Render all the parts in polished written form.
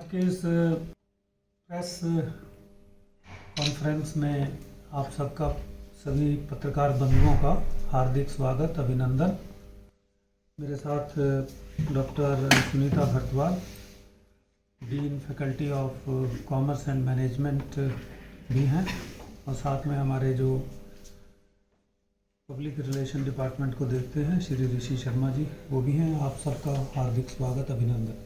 के इस press conference में आप सबका, सभी पत्रकार बंधुओं का हार्दिक स्वागत, अभिनंदन। मेरे साथ doctor Sunita Bhardwaj, dean faculty of commerce and management भी हैं, और साथ में हमारे जो पब्लिक रिलेशन डिपार्टमेंट को देखते हैं श्री ऋषि शर्मा जी, वो भी हैं। आप सबका हार्दिक स्वागत, अभिनंदन।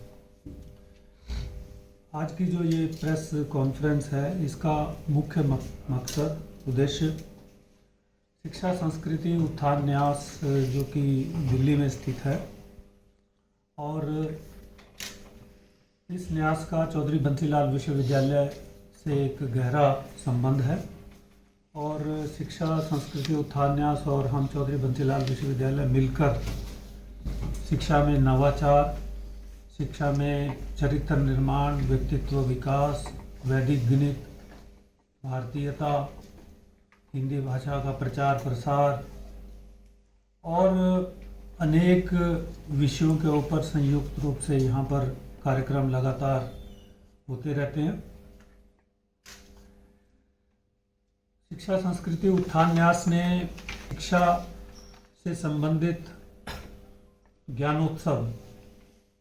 आज की जो ये प्रेस कॉन्फ्रेंस है, इसका मुख्य मकसद, उद्देश्य शिक्षा संस्कृति उत्थान न्यास, जो कि दिल्ली में स्थित है, और इस न्यास का चौधरी बंसीलाल विश्वविद्यालय से एक गहरा संबंध है। और शिक्षा संस्कृति उत्थान न्यास और हम चौधरी बंसीलाल विश्वविद्यालय मिलकर शिक्षा में नवाचार, शिक्षा में चरित्र निर्माण, व्यक्तित्व विकास, वैदिक गणित, भारतीयता, हिंदी भाषा का प्रचार प्रसार और अनेक विषयों के ऊपर संयुक्त रूप से यहाँ पर कार्यक्रम लगातार होते रहते हैं। शिक्षा संस्कृति उत्थान न्यास ने शिक्षा से संबंधित ज्ञानोत्सव,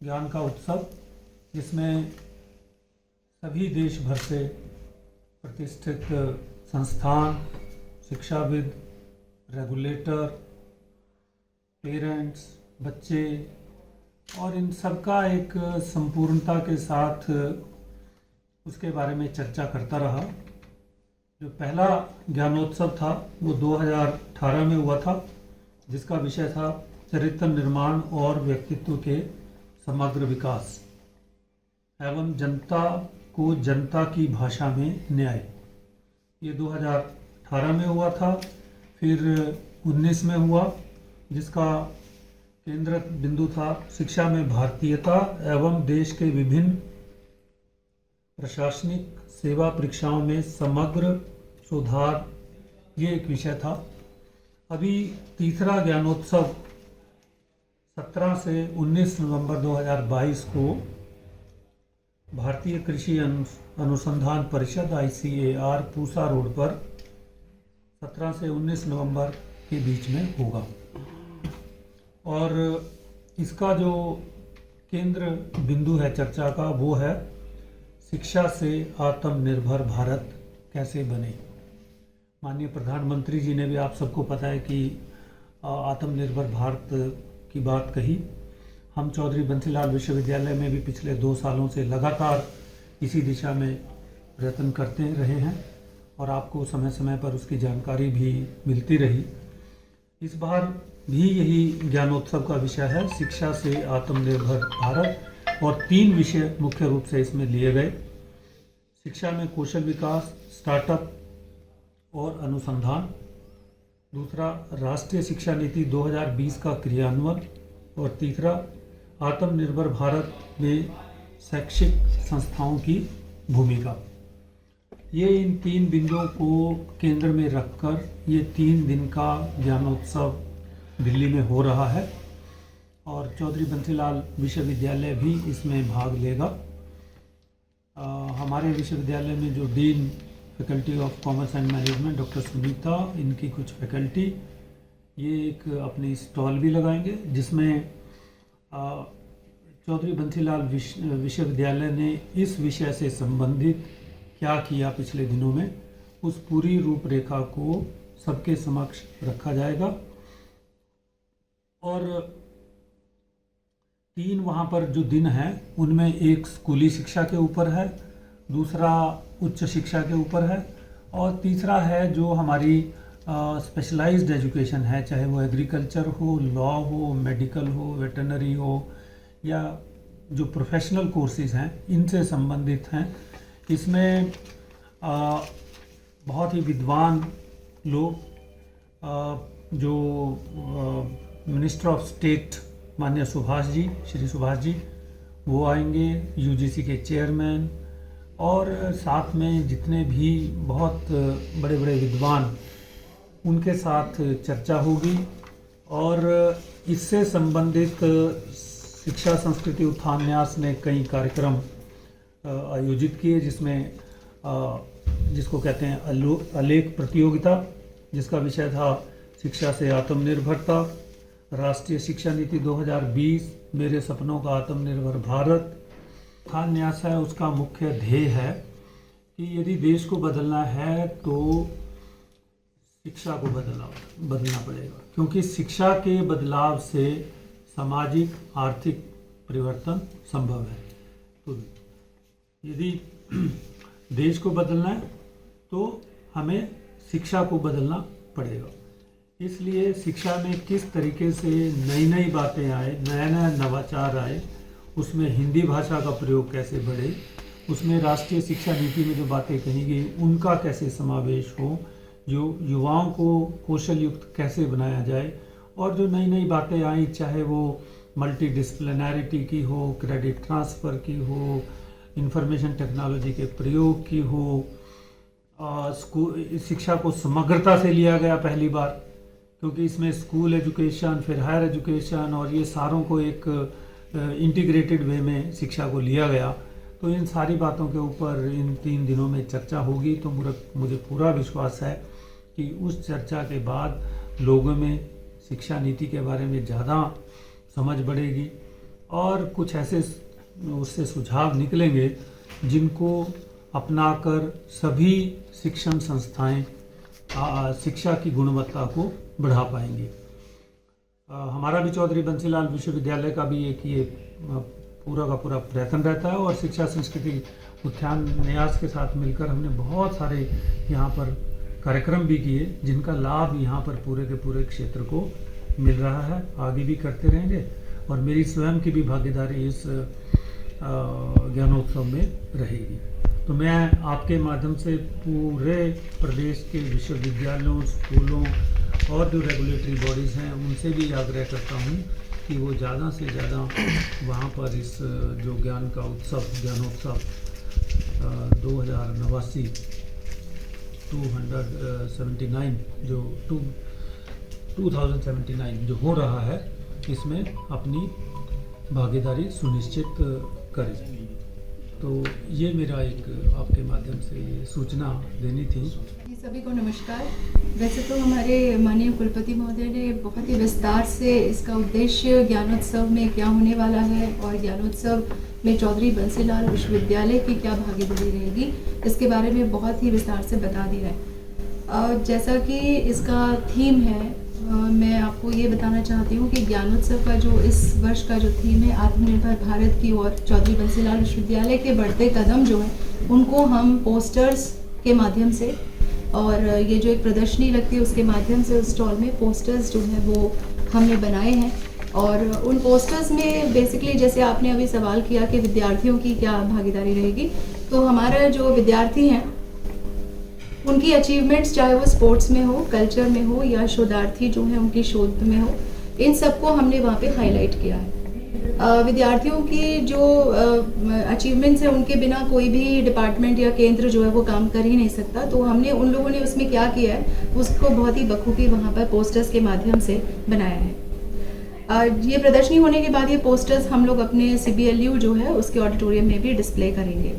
ज्ञान का उत्सव, जिसमें सभी देश भर से प्रतिष्ठित संस्थान, शिक्षाविद, रेगुलेटर, पेरेंट्स, बच्चे और इन सबका एक संपूर्णता के साथ उसके बारे में चर्चा करता रहा। जो पहला ज्ञानोत्सव था वो 2018 में हुआ था, जिसका विषय था चरित्र निर्माण और व्यक्तित्व के समग्र विकास एवं जनता को जनता की भाषा में न्याय। ये 2018 में हुआ था। फिर 19 में हुआ, जिसका केंद्र बिंदु था शिक्षा में भारतीयता एवं देश के विभिन्न प्रशासनिक सेवा परीक्षाओं में समग्र सुधार, ये एक विषय था। अभी तीसरा ज्ञानोत्सव 17 से 19 नवंबर 2022 को भारतीय कृषि अनुसंधान परिषद ICAR पूसा रोड पर 17 से 19 नवंबर के बीच में होगा। और इसका जो केंद्र बिंदु है चर्चा का, वो है शिक्षा से आत्मनिर्भर भारत कैसे बने। माननीय प्रधानमंत्री जी ने भी, आप सबको पता है कि आत्मनिर्भर भारत की बात कही। हम चौधरी बंसीलाल विश्वविद्यालय में भी पिछले 2 सालों से लगातार इसी दिशा में प्रयत्न करते रहे हैं, और आपको समय समय पर उसकी जानकारी भी मिलती रही। इस बार भी यही ज्ञानोत्सव का विषय है, शिक्षा से आत्मनिर्भर भारत, और 3 विषय मुख्य रूप से इसमें लिए गए। शिक्षा में कौशल विकास, स्टार्टअप और अनुसंधान। दूसरा, राष्ट्रीय शिक्षा नीति 2020 का क्रियान्वयन। और तीसरा, आत्मनिर्भर भारत में शैक्षिक संस्थाओं की भूमिका। ये इन 3 बिंदुओं को केंद्र में रखकर ये 3 दिन का ज्ञानोत्सव दिल्ली में हो रहा है, और चौधरी बंसीलाल विश्वविद्यालय भी इसमें भाग लेगा। हमारे विश्वविद्यालय में जो dean faculty of commerce and management doctor Sunita, इनकी कुछ फैकल्टी ये एक अपनी स्टॉल भी लगाएंगे, जिसमें चौधरी बंसीलाल विश्वविद्यालय ने इस विषय से संबंधित क्या किया पिछले दिनों में, उस पूरी रूपरेखा को सबके समक्ष रखा जाएगा। और 3 वहाँ पर जो दिन हैं, उनमें एक स्कूली शिक्षा के ऊपर है, दूसरा उच्च शिक्षा के ऊपर है, और तीसरा है जो हमारी स्पेशलाइज्ड एजुकेशन है, चाहे वो एग्रीकल्चर हो, लॉ हो, मेडिकल हो, वेटरनरी हो, या जो प्रोफेशनल कोर्सेज हैं, इनसे संबंधित हैं। इसमें बहुत ही विद्वान लोग, जो मिनिस्टर ऑफ स्टेट माननीय सुभाष जी, श्री सुभाष जी, वो आएंगे, UGC के चेयरमैन, और साथ में जितने भी बहुत बड़े बड़े विद्वान, उनके साथ चर्चा होगी। और इससे संबंधित शिक्षा संस्कृति उत्थान न्यास ने कई कार्यक्रम आयोजित किए, जिसमें जिसको कहते हैं अलेख प्रतियोगिता, जिसका विषय था शिक्षा से आत्मनिर्भरता, राष्ट्रीय शिक्षा नीति 2020, मेरे सपनों का आत्मनिर्भर भारत। खान न्यास है, उसका मुख्य ध्येय है कि यदि देश को बदलना है तो शिक्षा को बदलना पड़ेगा, क्योंकि शिक्षा के बदलाव से सामाजिक आर्थिक परिवर्तन संभव है। तो यदि देश को बदलना है तो हमें शिक्षा को बदलना पड़ेगा। इसलिए शिक्षा में किस तरीके से नई नई बातें आए, नया नया नवाचार आए, उसमें हिंदी भाषा का प्रयोग कैसे बढ़े, उसमें राष्ट्रीय शिक्षा नीति में जो बातें कही गई उनका कैसे समावेश हो, जो युवाओं को कौशल युक्त कैसे बनाया जाए, और जो नई नई बातें आई, चाहे वो मल्टीडिसिप्लिनैरिटी की हो, क्रेडिट ट्रांसफ़र की हो, इंफॉर्मेशन टेक्नोलॉजी के प्रयोग की हो, शिक्षा को समग्रता से लिया गया पहली बार, क्योंकि इसमें स्कूल एजुकेशन, फिर हायर एजुकेशन और ये सारों को एक इंटीग्रेटेड वे में शिक्षा को लिया गया। तो इन सारी बातों के ऊपर इन 3 दिनों में चर्चा होगी। तो मुझे पूरा विश्वास है कि उस चर्चा के बाद लोगों में शिक्षा नीति के बारे में ज़्यादा समझ बढ़ेगी और कुछ ऐसे उससे सुझाव निकलेंगे जिनको अपनाकर सभी शिक्षण संस्थाएं शिक्षा की गुणवत्ता को बढ़ा पाएंगी। हमारा भी चौधरी बंसीलाल विश्वविद्यालय का भी एक ये पूरा का पूरा प्रयत्न रहता है, और शिक्षा संस्कृति उत्थान न्यास के साथ मिलकर हमने बहुत सारे यहाँ पर कार्यक्रम भी किए, जिनका लाभ यहाँ पर पूरे के पूरे क्षेत्र को मिल रहा है। आगे भी करते रहेंगे और मेरी स्वयं की भी भागीदारी इस ज्ञानोत्सव में रहेगी। तो मैं आपके माध्यम से पूरे प्रदेश के विश्वविद्यालयों, स्कूलों और जो रेगुलेटरी बॉडीज़ हैं उनसे भी आग्रह करता हूँ कि वो ज़्यादा से ज़्यादा वहाँ पर इस जो ज्ञान का उत्सव, ज्ञानोत्सव 279 जो 2079 जो हो रहा है, इसमें अपनी भागीदारी सुनिश्चित करें। तो ये मेरा एक आपके माध्यम से सूचना देनी थी। सभी को नमस्कार। वैसे तो हमारे माननीय कुलपति महोदय ने बहुत ही विस्तार से इसका उद्देश्य, ज्ञानोत्सव में क्या होने वाला है और ज्ञानोत्सव में चौधरी बंसीलाल विश्वविद्यालय की क्या भागीदारी रहेगी, इसके बारे में बहुत ही विस्तार से बता दिया है। जैसा कि इसका थीम है, मैं आपको ये बताना चाहती हूँ कि ज्ञानोत्सव का जो इस वर्ष का जो थीम है, आत्मनिर्भर भारत की ओर चौधरी बंसीलाल विश्वविद्यालय के बढ़ते कदम जो हैं उनको हम पोस्टर्स के माध्यम से, और ये जो एक प्रदर्शनी लगती है उसके माध्यम से उस स्टॉल में पोस्टर्स जो हैं वो हमने बनाए हैं। और उन पोस्टर्स में बेसिकली जैसे आपने अभी सवाल किया कि विद्यार्थियों की क्या भागीदारी रहेगी, तो हमारा जो विद्यार्थी हैं उनकी अचीवमेंट्स, चाहे वो स्पोर्ट्स में हो, कल्चर में हो, या शोधार्थी जो हैं उनकी शोध में हो, इन सबको हमने वहाँ पे हाईलाइट किया है। विद्यार्थियों की जो अचीवमेंट्स हैं उनके बिना कोई भी डिपार्टमेंट या केंद्र जो है वो काम कर ही नहीं सकता। तो हमने उन लोगों ने उसमें क्या किया है उसको बहुत ही बखूबी वहाँ पर पोस्टर्स के माध्यम से बनाया है। ये प्रदर्शनी होने के बाद ये पोस्टर्स हम लोग अपने CBLU जो है उसके ऑडिटोरियम में भी डिस्प्ले करेंगे।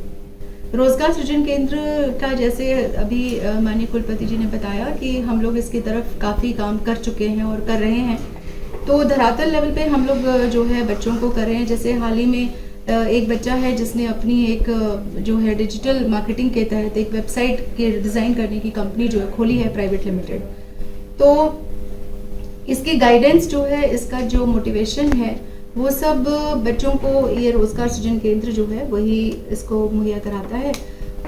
रोजगार सृजन केंद्र का जैसे अभी माननीय कुलपति जी ने बताया कि हम लोग इसकी तरफ काफ़ी काम कर चुके हैं और कर रहे हैं। तो धरातल लेवल पे हम लोग जो है बच्चों को कर रहे हैं। जैसे हाल ही में एक बच्चा है जिसने अपनी एक जो है डिजिटल मार्केटिंग के तहत एक वेबसाइट के डिज़ाइन करने की कंपनी जो है खोली है प्राइवेट लिमिटेड। तो इसकी गाइडेंस जो है, इसका जो मोटिवेशन है, वो सब बच्चों को ये रोजगार सृजन केंद्र जो है वही इसको मुहैया कराता है।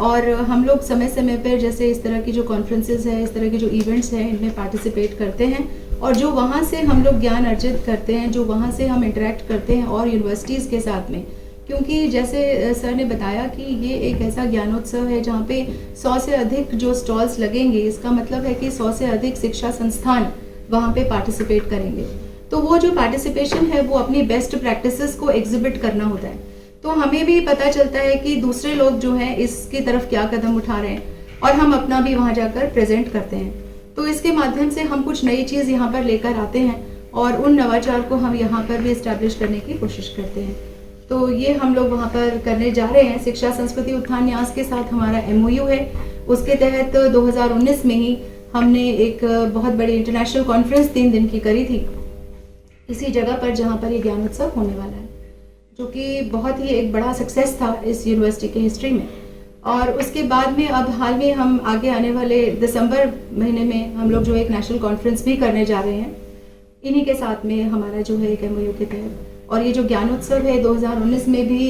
और हम लोग समय समय पर जैसे इस तरह की जो कॉन्फ्रेंसेस है, इस तरह के जो इवेंट्स हैं, इनमें पार्टिसिपेट करते हैं और जो वहाँ से हम लोग ज्ञान अर्जित करते हैं, जो वहाँ से हम इंटरेक्ट करते हैं और यूनिवर्सिटीज़ के साथ में, क्योंकि जैसे सर ने बताया कि ये एक ऐसा ज्ञानोत्सव है जहाँ पे 100 से अधिक जो स्टॉल्स लगेंगे, इसका मतलब है कि 100 से अधिक शिक्षा संस्थान वहाँ पे पार्टिसिपेट करेंगे। तो वो जो पार्टिसिपेशन है वो अपनी बेस्ट प्रैक्टिसेस को एग्जिबिट करना होता है। तो हमें भी पता चलता है कि दूसरे लोग जो हैं इसकी तरफ क्या कदम उठा रहे हैं और हम अपना भी वहाँ जाकर प्रेजेंट करते हैं। तो इसके माध्यम से हम कुछ नई चीज़ यहाँ पर लेकर आते हैं और उन नवाचार को हम यहाँ पर भी इस्टेब्लिश करने की कोशिश करते हैं। तो ये हम लोग वहाँ पर करने जा रहे हैं। शिक्षा संस्कृति उत्थान न्यास के साथ हमारा MOU है। उसके तहत 2019 में ही हमने एक बहुत बड़ी इंटरनेशनल कॉन्फ्रेंस 3 दिन की करी थी इसी जगह पर जहाँ पर ये ज्ञान उत्सव होने वाला है, जो कि बहुत ही एक बड़ा सक्सेस था इस यूनिवर्सिटी के हिस्ट्री में। और उसके बाद में अब हाल में हम आगे आने वाले दिसंबर महीने में हम लोग जो एक नेशनल कॉन्फ्रेंस भी करने जा रहे हैं इन्हीं के साथ में, हमारा जो है एक MOU के तहत। और ये जो ज्ञानोत्सव है 2019 में भी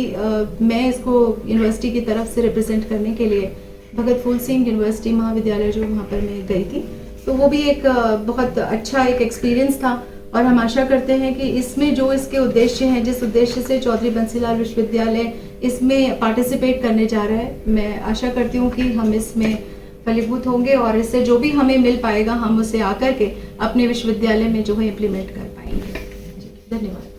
मैं इसको यूनिवर्सिटी की तरफ से रिप्रेजेंट करने के लिए भगत फूल सिंह यूनिवर्सिटी महाविद्यालय जो वहाँ पर मैं गई थी, तो वो भी एक बहुत अच्छा एक एक्सपीरियंस था। और हम आशा करते हैं कि इसमें जो इसके उद्देश्य हैं, जिस उद्देश्य से चौधरी बंसीलाल विश्वविद्यालय इसमें पार्टिसिपेट करने जा रहा है, मैं आशा करती हूँ कि हम इसमें फलीभूत होंगे और इससे जो भी हमें मिल पाएगा हम उसे आकर के अपने विश्वविद्यालय में जो है इम्प्लीमेंट कर पाएंगे। धन्यवाद।